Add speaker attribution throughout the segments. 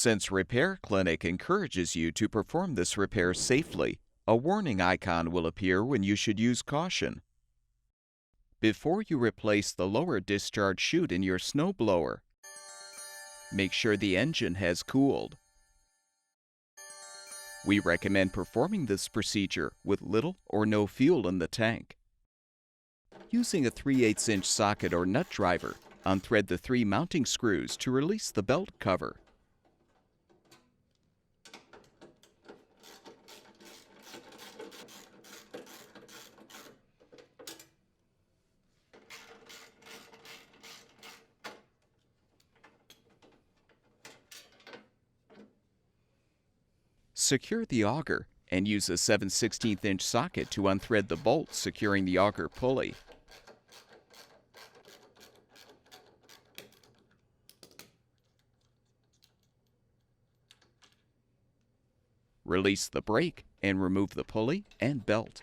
Speaker 1: Since Repair Clinic encourages you to perform this repair safely, a warning icon will appear when you should use caution. Before you replace the lower discharge chute in your snowblower, make sure the engine has cooled. We recommend performing this procedure with little or no fuel in the tank. Using a 3/8" socket or nut driver, unthread the 3 mounting screws to release the belt cover. Secure the auger and use a 7/16" socket to unthread the bolt securing the auger pulley. Release the brake and remove the pulley and belt.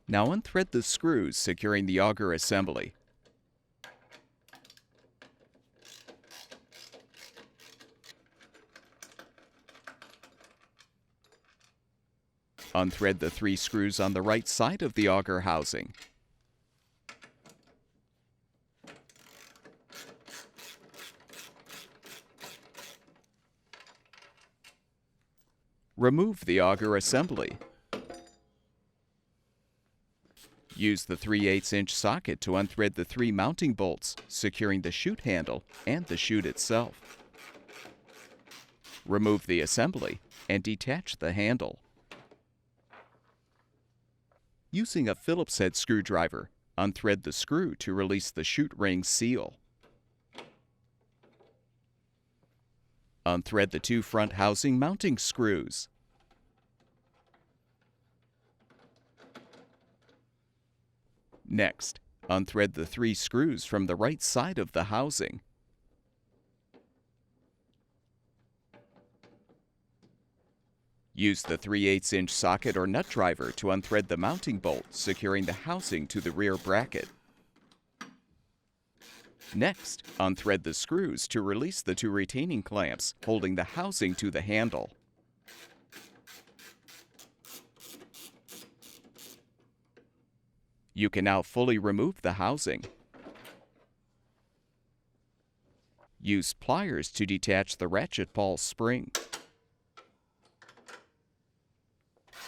Speaker 1: Now unthread the screws securing the auger assembly. Unthread the 3 screws on the right side of the auger housing. Remove the auger assembly. Use the 3/8" socket to unthread the 3 mounting bolts, securing the chute handle and the chute itself. Remove the assembly and detach the handle. Using a Phillips head screwdriver, unthread the screw to release the chute ring seal. Unthread the 2 front housing mounting screws. Next, unthread the 3 screws from the right side of the housing. Use the 3/8" socket or nut driver to unthread the mounting bolt, securing the housing to the rear bracket. Next, unthread the screws to release the 2 retaining clamps, holding the housing to the handle. You can now fully remove the housing. Use pliers to detach the ratchet ball spring.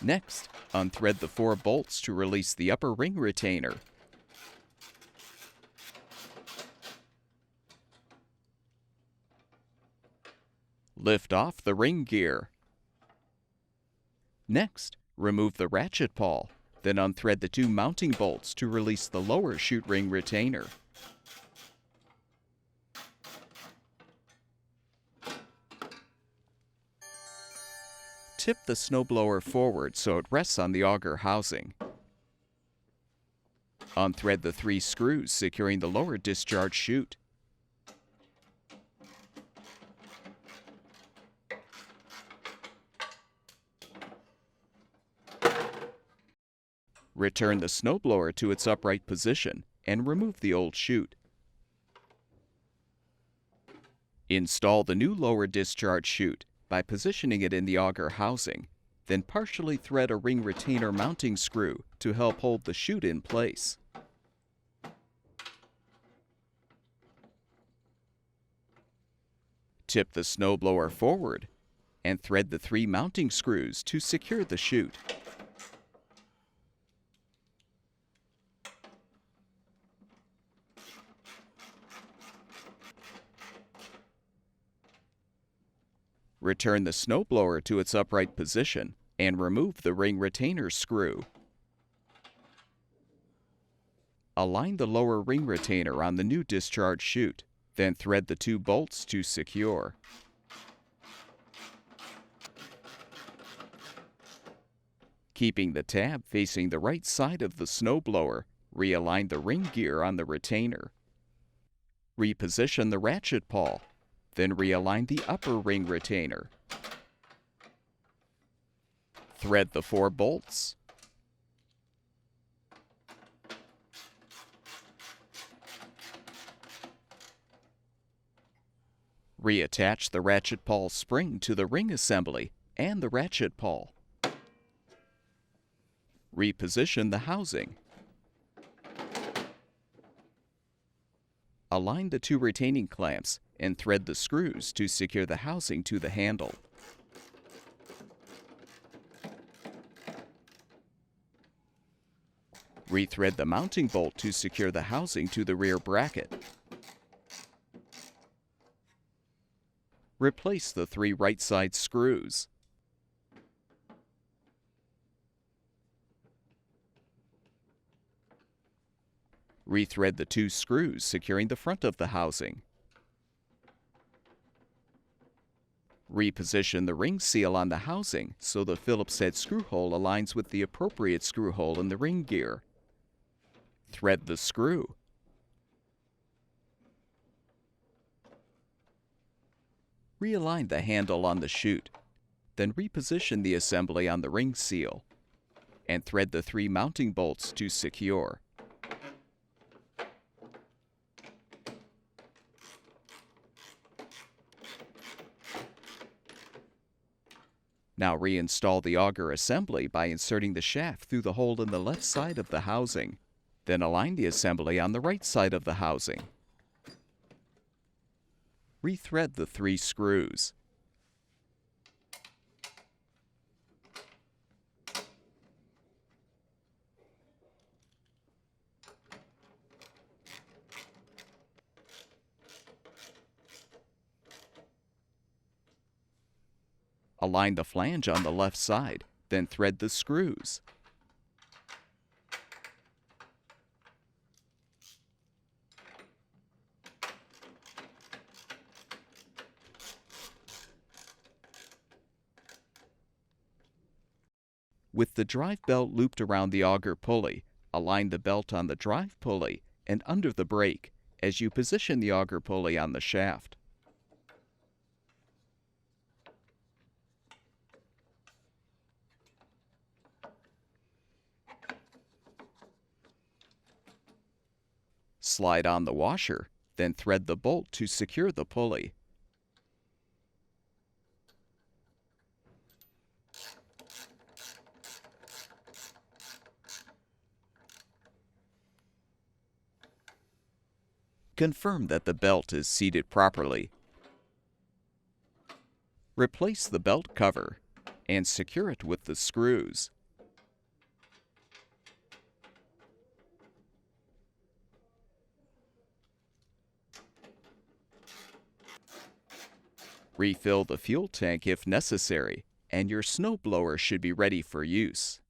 Speaker 1: Next, unthread the 4 bolts to release the upper ring retainer. Lift off the ring gear. Next, remove the ratchet ball, then unthread the 2 mounting bolts to release the lower chute ring retainer. Tip the snowblower forward so it rests on the auger housing. Unthread the 3 screws securing the lower discharge chute. Return the snowblower to its upright position and remove the old chute. Install the new lower discharge chute by positioning it in the auger housing, then partially thread a ring retainer mounting screw to help hold the chute in place. Tip the snowblower forward and thread the 3 mounting screws to secure the chute. Return the snowblower to its upright position and remove the ring retainer screw. Align the lower ring retainer on the new discharge chute, then thread the 2 bolts to secure. Keeping the tab facing the right side of the snowblower, realign the ring gear on the retainer. Reposition the ratchet ball, then realign the upper ring retainer. Thread the 4 bolts. Reattach the ratchet pawl spring to the ring assembly and the ratchet pawl. Reposition the housing. Align the two retaining clamps and thread the screws to secure the housing to the handle. Rethread the mounting bolt to secure the housing to the rear bracket. Replace the 3 right side screws. Rethread the 2 screws securing the front of the housing. Reposition the ring seal on the housing so the Phillips head screw hole aligns with the appropriate screw hole in the ring gear. Thread the screw. Realign the handle on the chute, then reposition the assembly on the ring seal, and thread the 3 mounting bolts to secure. Now reinstall the auger assembly by inserting the shaft through the hole in the left side of the housing. Then align the assembly on the right side of the housing. Rethread the 3 screws. Align the flange on the left side, then thread the screws. With the drive belt looped around the auger pulley, align the belt on the drive pulley and under the brake as you position the auger pulley on the shaft. Slide on the washer, then thread the bolt to secure the pulley. Confirm that the belt is seated properly. Replace the belt cover and secure it with the screws. Refill the fuel tank if necessary, and your snowblower should be ready for use.